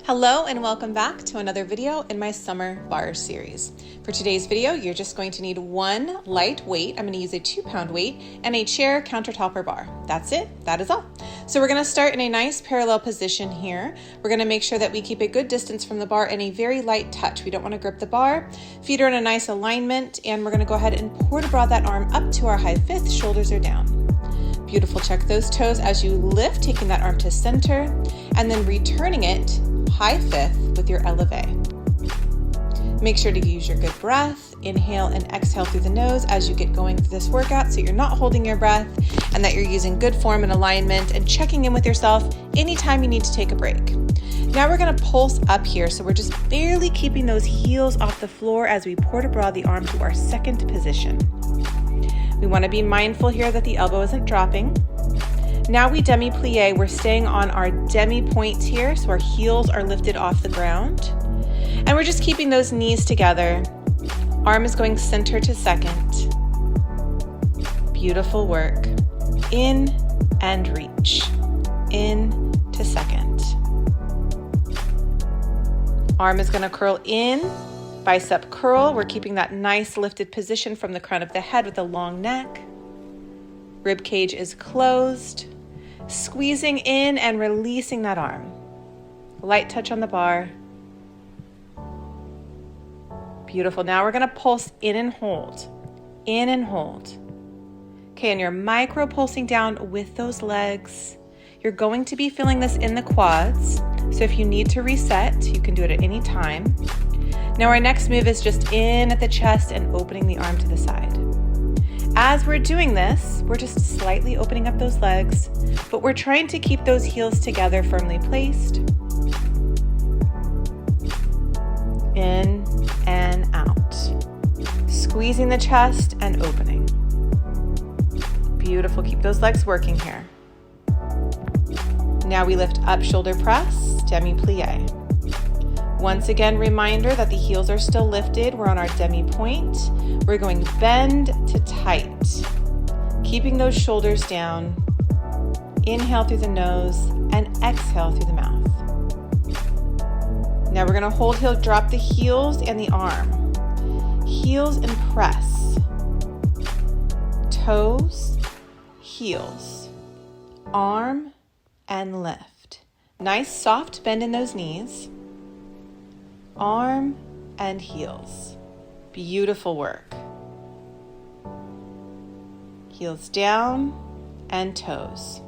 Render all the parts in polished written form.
Hello and welcome back to another video in my summer barre series. For today's video, you're just going to need one light weight. I'm going to use a 2-pound weight and a chair, countertop, or bar. That's it. That is all. So we're going to start in a nice parallel position here. We're going to make sure that we keep a good distance from the bar and a very light touch. We don't want to grip the bar. Feet are in a nice alignment, and we're going to go ahead and port-a-bras that arm up to our high fifth. Shoulders are down. Beautiful. Check those toes as you lift, taking that arm to center, and then returning it high fifth with your elevate. Make sure to use your good breath. Inhale and exhale through the nose as you get going through this workout, so you're not holding your breath and that you're using good form and alignment and checking in with yourself anytime you need to take a break. Now we're going to pulse up here, so we're just barely keeping those heels off the floor as we port-a-bras the arm to our second position. We want to be mindful here that the elbow isn't dropping. Now we demi-plie. We're staying on our demi-point here, so our heels are lifted off the ground. And we're just keeping those knees together. Arm is going center to second. Beautiful work. In and reach. In to second. Arm is going to curl in. Bicep curl. We're keeping that nice lifted position from the crown of the head with a long neck. Rib cage is closed. Squeezing in and releasing that arm. Light touch on the bar. Beautiful. Now we're going to pulse in and hold. In and hold. Okay, and you're micro pulsing down with those legs. You're going to be feeling this in the quads. So if you need to reset, you can do it at any time. Now our next move is just in at the chest and opening the arm to the side. As we're doing this, we're just slightly opening up those legs, but we're trying to keep those heels together, firmly placed. In and out. Squeezing the chest and opening. Beautiful. Keep those legs working here. Now we lift up, shoulder press, demi-plie. Once again, reminder that the heels are still lifted. We're on our demi-point. We're going bend to tight. Keeping those shoulders down. Inhale through the nose and exhale through the mouth. Now we're going to hold heel, drop the heels and the arm. Heels and press. Toes, heels, arm, and lift. Nice soft bend in those knees. Arm and heels. Beautiful work. Heels down and toes.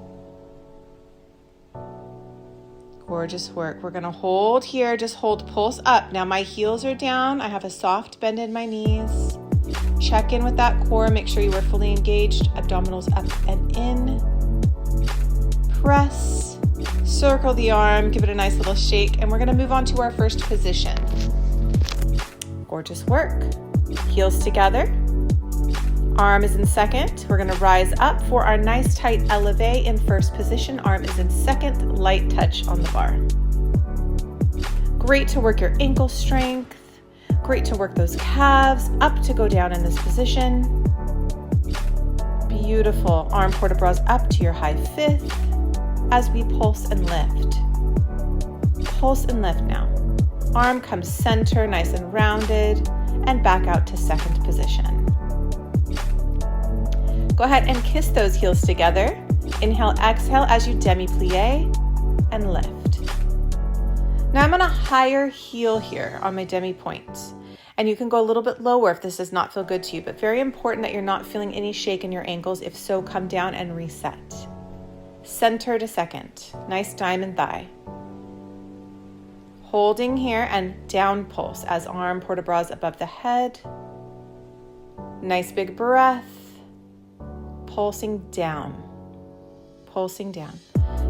Gorgeous work. We're going to hold here. Just hold, pulse up. Now my heels are down. I have a soft bend in my knees. Check in with that core. Make sure you are fully engaged. Abdominals up and in. Press. Circle the arm. Give it a nice little shake. And we're going to move on to our first position. Gorgeous work. Heels together. Arm is in second. We're going to rise up for our nice tight elevate in first position. Arm is in second. Light touch on the bar. Great to work your ankle strength. Great to work those calves up to go down in this position. Beautiful. Arm port-a-bras up to your high fifth as we pulse and lift. Pulse and lift now. Arm comes center, nice and rounded, and back out to second position. Go ahead and kiss those heels together. Inhale, exhale as you demi-plie and lift. Now I'm on a higher heel here on my demi-point. And you can go a little bit lower if this does not feel good to you, but very important that you're not feeling any shake in your ankles. If so, come down and reset. Center to second. Nice diamond thigh. Holding here and down pulse as arm port-a-bras above the head. Nice big breath. Pulsing down. Pulsing down.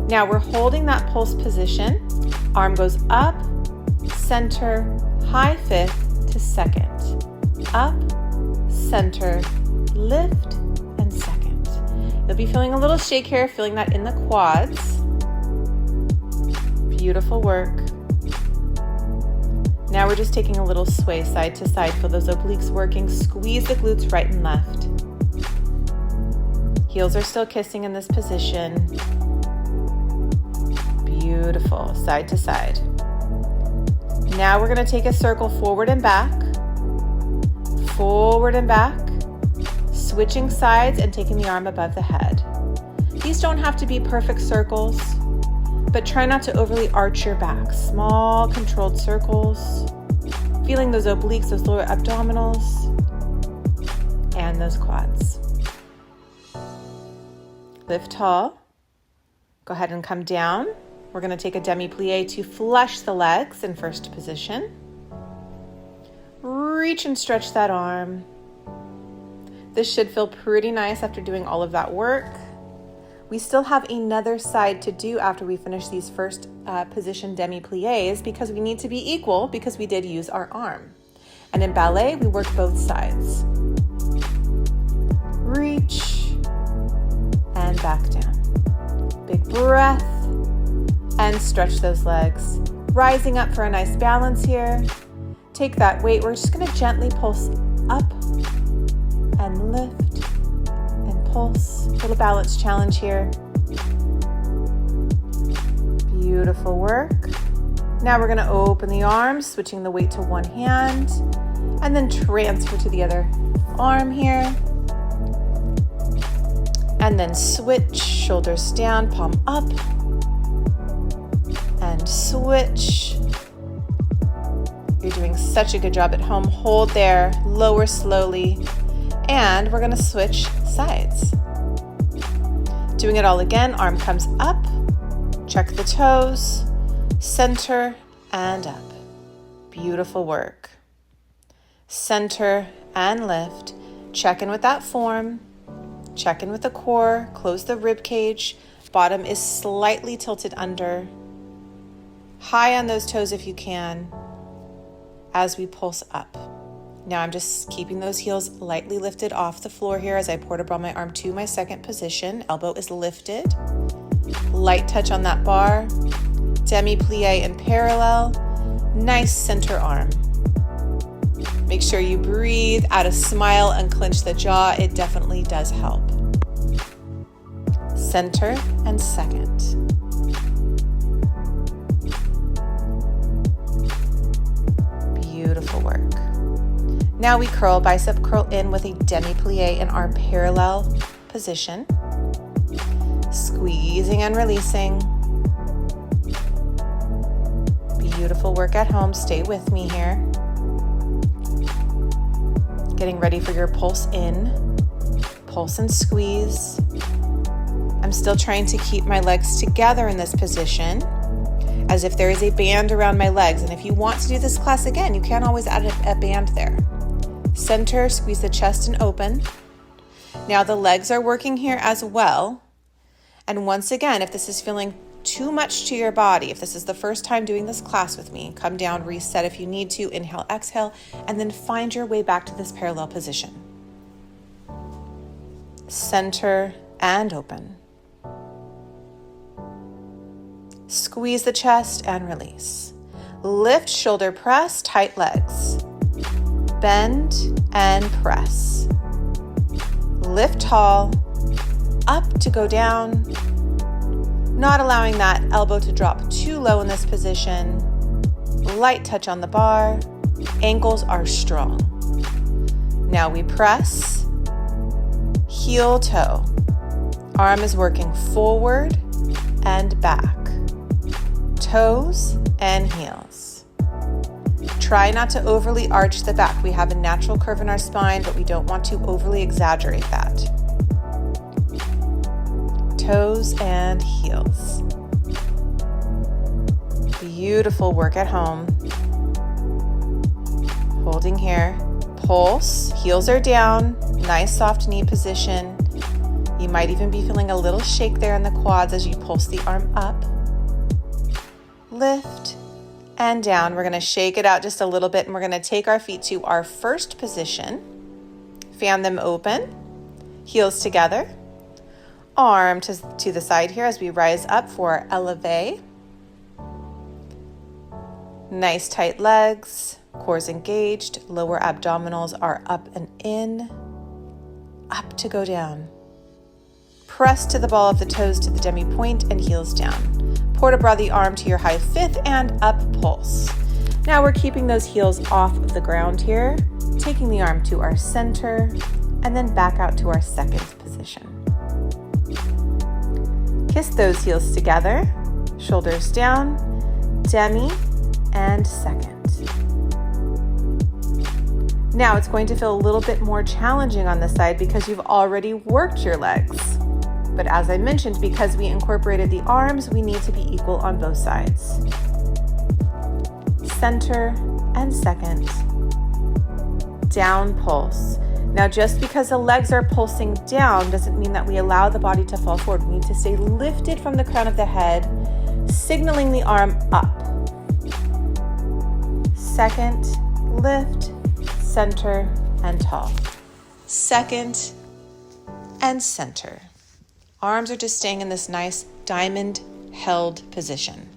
Now we're holding that pulse position. Arm goes up, center, high fifth to second. Up, center, lift, and second. You'll be feeling a little shake here, feeling that in the quads. Beautiful work. Now we're just taking a little sway side to side. Feel those obliques working. Squeeze the glutes right and left. Heels are still kissing in this position. Beautiful. Side to side. Now we're going to take a circle forward and back, switching sides and taking the arm above the head. These don't have to be perfect circles, but try not to overly arch your back. Small, controlled circles, feeling those obliques, those lower abdominals, and those quads. Lift tall. Go ahead and come down. We're going to take a demi-plie to flush the legs in first position. Reach and stretch that arm. This should feel pretty nice after doing all of that work. We still have another side to do after we finish these first position demi-plies because we need to be equal because we did use our arm. And in ballet, we work both sides. Reach and back down. Big breath and stretch those legs. Rising up for a nice balance here. Take that weight. We're just going to gently pulse up and lift and pulse. Little balance challenge here. Beautiful work. Now we're going to open the arms, switching the weight to one hand, and then transfer to the other arm here. And then switch, shoulders down, palm up, and switch. You're doing such a good job at home. Hold there, lower slowly, and we're going to switch sides. Doing it all again, arm comes up, check the toes, center, and up. Beautiful work. Center and lift. Check in with that form. Check in with the core. Close the rib cage. Bottom is slightly tilted under. High on those toes if you can as we pulse up. Now I'm just keeping those heels lightly lifted off the floor here as I port bra my arm to my second position. Elbow is lifted. Light touch on that bar. Demi-plie in parallel. Nice center arm. Make sure you breathe, add a smile, and clench the jaw. It definitely does help. Center and second. Beautiful work. Now we curl, bicep curl in with a demi-plie in our parallel position. Squeezing and releasing. Beautiful work at home. Stay with me here. Getting ready for your pulse in, pulse and squeeze. I'm still trying to keep my legs together in this position as if there is a band around my legs. And if you want to do this class again, you can always add a band there. Center, squeeze the chest and open. Now the legs are working here as well. And once again, if this is feeling too much to your body, if this is the first time doing this class with me, come down, reset if you need to, inhale, exhale, and then find your way back to this parallel position. Center and open. Squeeze the chest and release. Lift, shoulder press, tight legs. Bend and press. Lift tall, up to go down. Not allowing that elbow to drop too low in this position. Light touch on the bar. Ankles are strong. Now we press. Heel toe. Arm is working forward and back. Toes and heels. Try not to overly arch the back. We have a natural curve in our spine, but we don't want to overly exaggerate that. Toes and heels. Beautiful work at home. Holding here. Pulse. Heels are down. Nice soft knee position. You might even be feeling a little shake there in the quads as you pulse the arm up. Lift and down. We're going to shake it out just a little bit, and we're going to take our feet to our first position. Fan them open. Heels together. Arm to the side here as we rise up for elevate. Nice tight legs. Core's engaged. Lower abdominals are up and in. Up to go down. Press to the ball of the toes to the demi-point and heels down. Port bra the arm to your high fifth and up pulse. Now we're keeping those heels off of the ground here, taking the arm to our center, and then back out to our second position. Kiss those heels together, shoulders down, demi, and second. Now it's going to feel a little bit more challenging on this side because you've already worked your legs. But as I mentioned, because we incorporated the arms, we need to be equal on both sides. Center and second. Down pulse. Now, just because the legs are pulsing down doesn't mean that we allow the body to fall forward. We need to stay lifted from the crown of the head, signaling the arm up. Second, lift, center, and tall. Second and center. Arms are just staying in this nice diamond held position.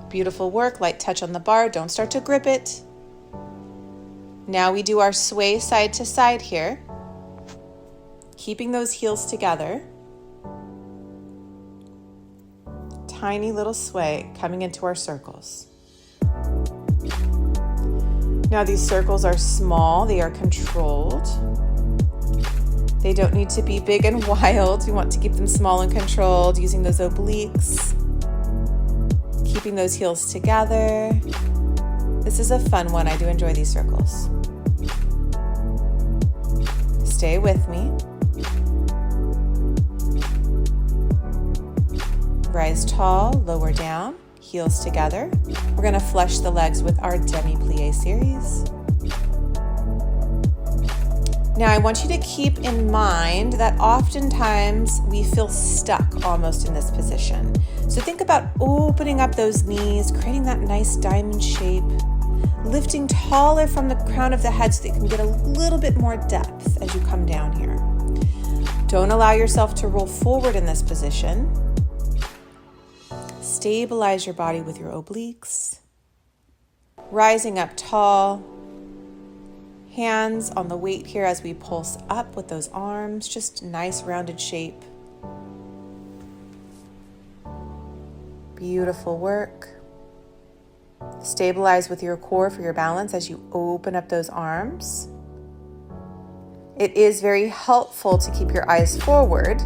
Beautiful work, light touch on the bar, don't start to grip it. Now we do our sway side to side here, keeping those heels together. Tiny little sway coming into our circles. Now these circles are small, they are controlled. They don't need to be big and wild. We want to keep them small and controlled, using those obliques, keeping those heels together. This is a fun one. I do enjoy these circles. Stay with me. Rise tall, lower down, heels together. We're going to flush the legs with our demi-plie series. Now I want you to keep in mind that oftentimes we feel stuck almost in this position. So think about opening up those knees, creating that nice diamond shape, lifting taller from the crown of the head so that you can get a little bit more depth as you come down here. Don't allow yourself to roll forward in this position. Stabilize your body with your obliques. Rising up tall. Hands on the weight here as we pulse up with those arms, just nice rounded shape. Beautiful work. Stabilize with your core for your balance as you open up those arms. It is very helpful to keep your eyes forward,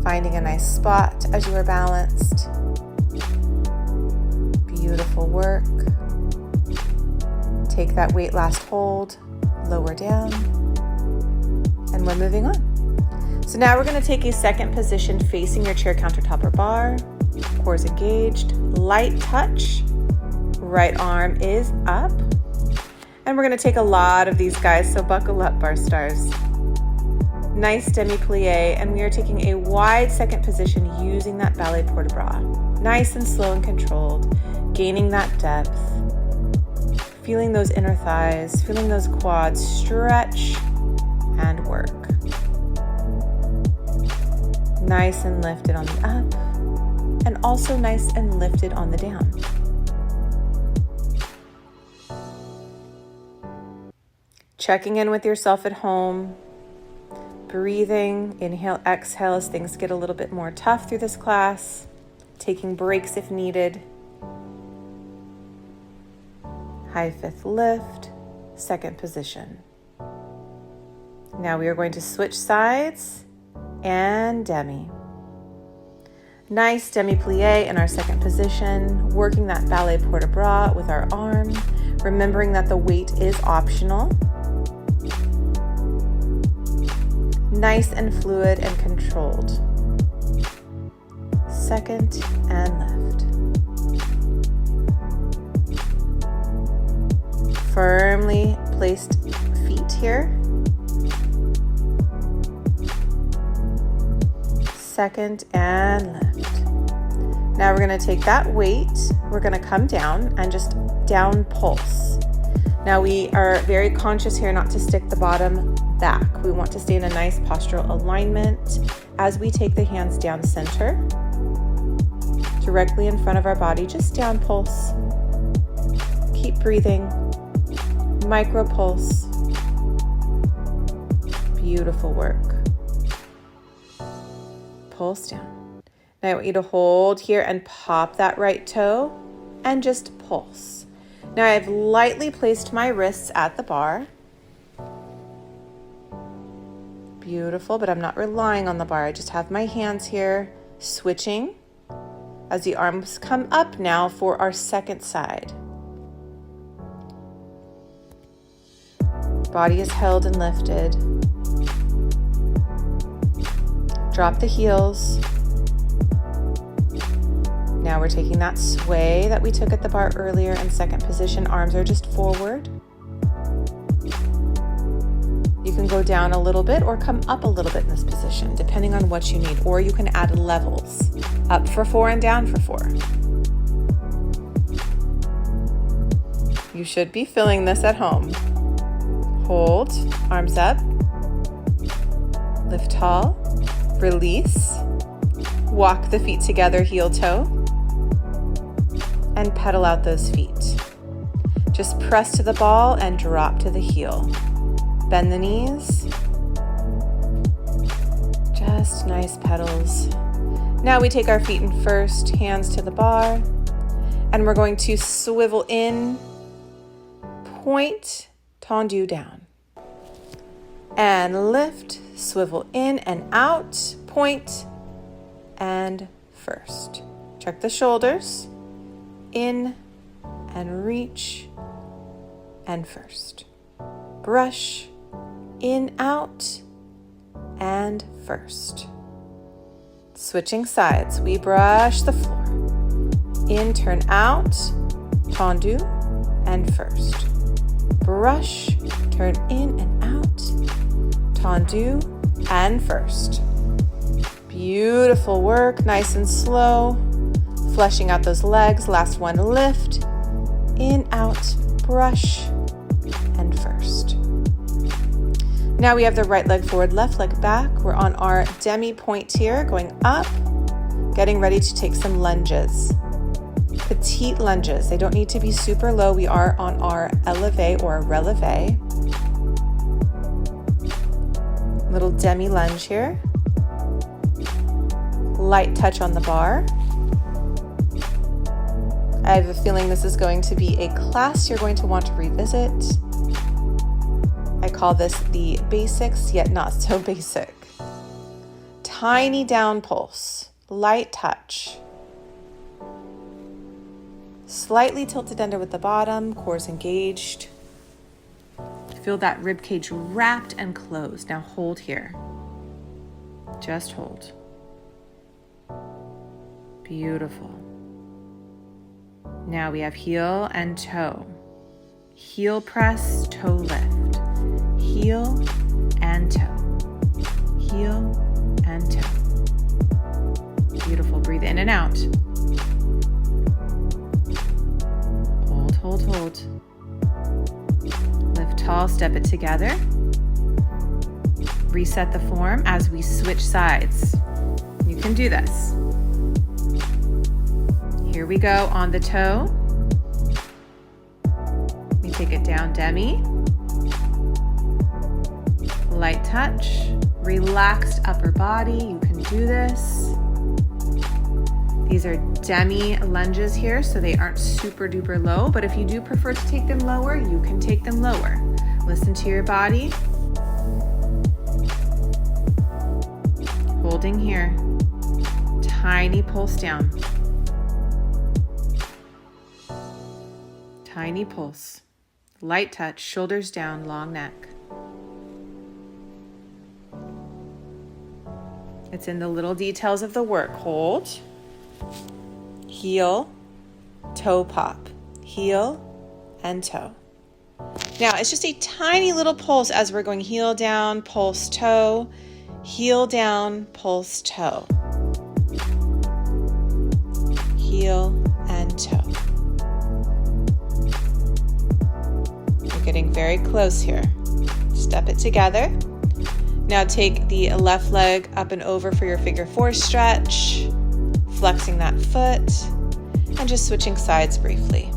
finding a nice spot as you are balanced. Beautiful work. Take that weight last hold, lower down, and we're moving on. So now we're going to take a second position facing your chair, countertop, or bar. Core is engaged, light touch, right arm is up. And we're going to take a lot of these guys, so buckle up, bar stars. Nice demi-plie, and we are taking a wide second position using that ballet port de bras. Nice and slow and controlled, gaining that depth. Feeling those inner thighs, feeling those quads stretch and work. Nice and lifted on the up, and also nice and lifted on the down. Checking in with yourself at home, breathing, inhale, exhale as things get a little bit more tough through this class, taking breaks if needed. High fifth lift, second position. Now we are going to switch sides and demi. Nice demi-plie in our second position, working that ballet port de bras with our arm, remembering that the weight is optional. Nice and fluid and controlled. Second and left. Firmly placed feet here. Second and lift. Now we're going to take that weight, we're going to come down and just down pulse. Now we are very conscious here not to stick the bottom back. We want to stay in a nice postural alignment as we take the hands down center, directly in front of our body, just down pulse. Keep breathing. Micro pulse. Beautiful work. Pulse down. Now I want you to hold here and pop that right toe and just pulse. Now I've lightly placed my wrists at the bar. Beautiful, but I'm not relying on the bar. I just have my hands here switching as the arms come up now for our second side. Body is held and lifted. Drop the heels. Now we're taking that sway that we took at the bar earlier in second position. Arms are just forward. You can go down a little bit or come up a little bit in this position, depending on what you need. Or you can add levels. Up for 4 and down for 4. You should be feeling this at home. Hold, arms up. Lift tall. Release. Walk the feet together, heel toe. And pedal out those feet. Just press to the ball and drop to the heel. Bend the knees. Just nice pedals. Now we take our feet in first, hands to the bar, and we're going to swivel in, point, tendu down. And lift, swivel in and out, point, and first. Check the shoulders, in and reach, and first. Brush, in, out, and first. Switching sides, we brush the floor. In, turn out, tendu, and first. Brush, turn in and out, tendu, and first. Beautiful work, nice and slow. Fleshing out those legs. Last one, lift, in, out, brush, and first. Now we have the right leg forward, left leg back. We're on our demi point here, going up, getting ready to take some lunges. Petite lunges. They don't need to be super low. We are on our elevate or releve. Little demi lunge here. Light touch on the bar. I have a feeling this is going to be a class you're going to want to revisit. I call this the basics, yet not so basic. Tiny down pulse, light touch. Slightly tilted under with the bottom, core's engaged. Feel that rib cage wrapped and closed. Now hold here. Just hold. Beautiful. Now we have heel and toe. Heel press, toe lift. Heel and toe. Heel and toe. Beautiful. Breathe in and out. Hold, hold, hold. Lift tall, step it together. Reset the form as we switch sides. You can do this. Here we go on the toe. We take it down, demi. Light touch, relaxed upper body. You can do this. These are demi lunges here, so they aren't super duper low, but if you do prefer to take them lower, you can take them lower. Listen to your body. Holding here. Tiny pulse down. Tiny pulse. Light touch, shoulders down, long neck. It's in the little details of the work. Hold, heel, toe pop, heel and toe. Now it's just a tiny little pulse as we're going heel down, pulse toe, heel down, pulse toe, heel and toe. We're getting very close here. Step it together. Now take the left leg up and over for your figure 4 stretch, flexing that foot, and just switching sides briefly.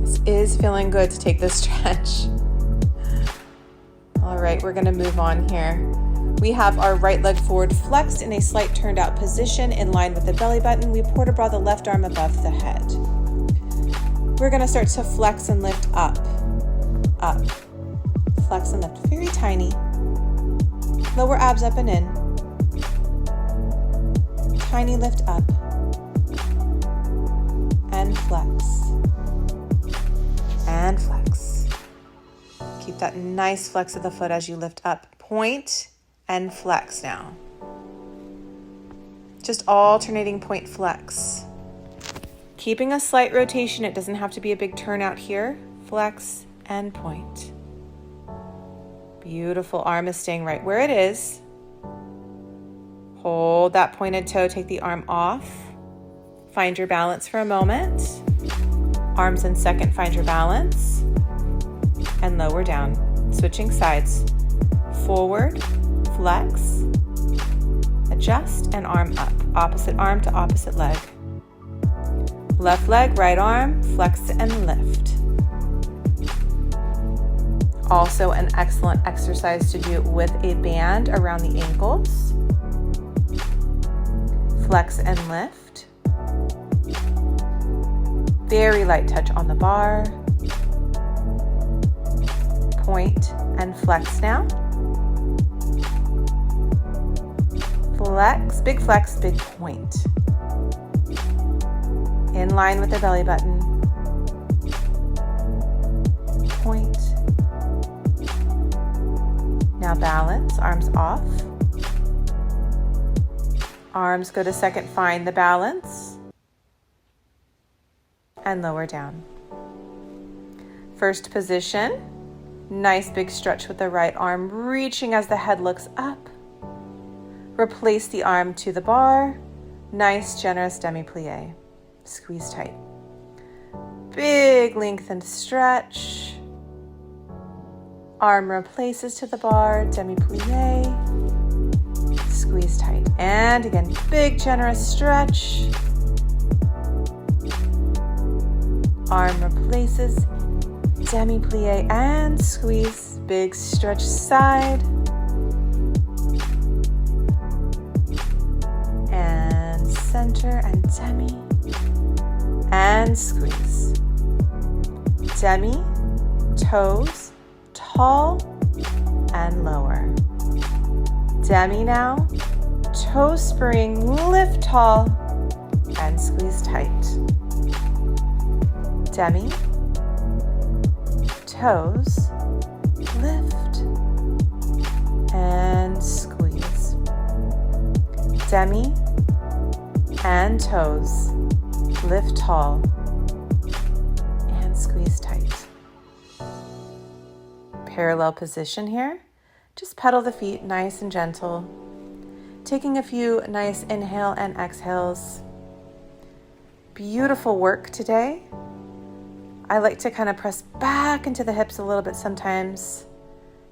This is feeling good to take this stretch. All right, we're gonna move on here. We have our right leg forward flexed in a slight turned out position in line with the belly button. We port a bra the left arm above the head. We're going to start to flex and lift up, up. Flex and lift, very tiny. Lower abs up and in. Tiny lift up. And flex. And flex. Keep that nice flex of the foot as you lift up. Point and flex now. Just alternating point flex. Keeping a slight rotation, it doesn't have to be a big turnout here. Flex and point. Beautiful, arm is staying right where it is. Hold that pointed toe, take the arm off. Find your balance for a moment. Arms in second, find your balance. And lower down, switching sides. Forward, flex, adjust, and arm up. Opposite arm to opposite leg. Left leg, right arm, flex and lift. Also an excellent exercise to do with a band around the ankles. Flex and lift. Very light touch on the bar. Point and flex now. Flex, big point. In line with the belly button. Point. Now balance, arms off. Arms go to second, find the balance. And lower down. First position, nice big stretch with the right arm, reaching as the head looks up. Replace the arm to the bar. Nice, generous demi-plie. Squeeze tight. Big lengthened stretch. Arm replaces to the bar, demi-plie. Squeeze tight. And again, big generous stretch. Arm replaces, demi-plie and squeeze. Big stretch side. And center and demi. And squeeze. Demi, toes, tall and lower. Demi now, toe spring, lift tall and squeeze tight. Demi, toes, lift and squeeze. Demi and toes, lift tall and squeeze tight. Parallel position here. Just pedal the feet nice and gentle. Taking a few nice inhale and exhales. Beautiful work today. I like to kind of press back into the hips a little bit sometimes,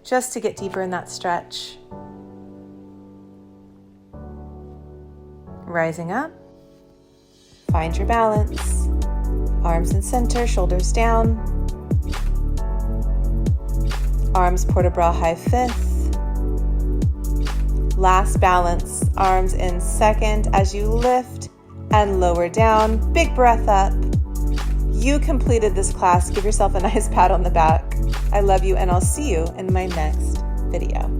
just to get deeper in that stretch. Rising up. Find your balance. Arms in center, shoulders down. Arms port bras high fifth. Last balance, arms in second as you lift and lower down. Big breath up. You completed this class. Give yourself a nice pat on the back. I love you and I'll see you in my next video.